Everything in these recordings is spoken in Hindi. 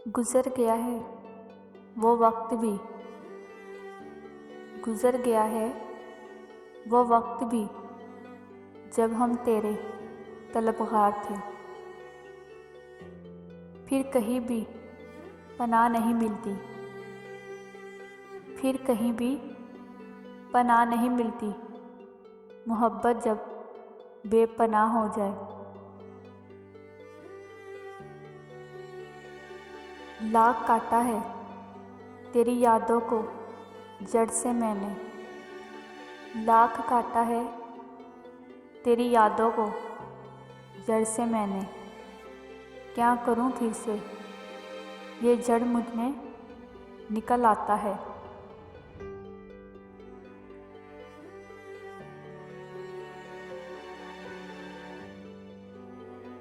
गुज़र गया है वो वक्त भी, गुज़र गया है वो वक्त भी, जब हम तेरे तलबगार थे। फिर कहीं भी पनाह नहीं मिलती, फिर कहीं भी पनाह नहीं मिलती, मोहब्बत जब बेपनाह हो जाए। लाख काटा है तेरी यादों को जड़ से मैंने, लाख काटा है तेरी यादों को जड़ से मैंने। क्या करूं फिर से, ये जड़ मुझ में निकल आता है।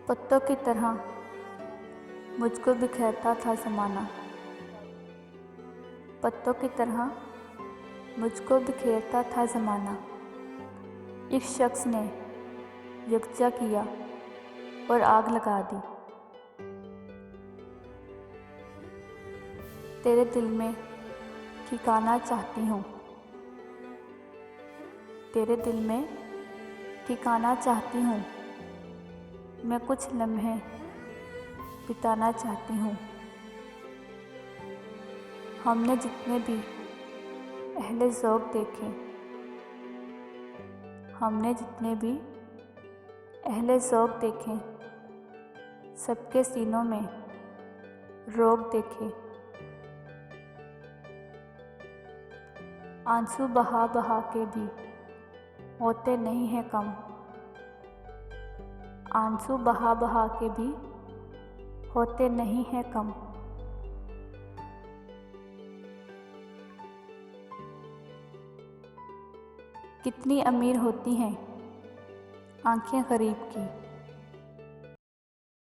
पत्तों की तरह मुझको बिखेरता था ज़माना, पत्तों की तरह मुझको बिखेरता था ज़माना। एक शख्स ने यकजा किया और आग लगा दी। तेरे दिल में ठिकाना चाहती हूँ, तेरे दिल में ठिकाना चाहती हूँ, मैं कुछ लम्हे बिताना चाहती हूँ। हमने जितने भी अहले ज़ौक़ देखे, हमने जितने भी अहले ज़ौक़ देखे, सबके सीनों में रोग देखे। आंसू बहा बहा के भी होते नहीं हैं कम, आंसू बहा बहा के भी होते नहीं हैं कम। कितनी अमीर होती हैं आँखें गरीब की,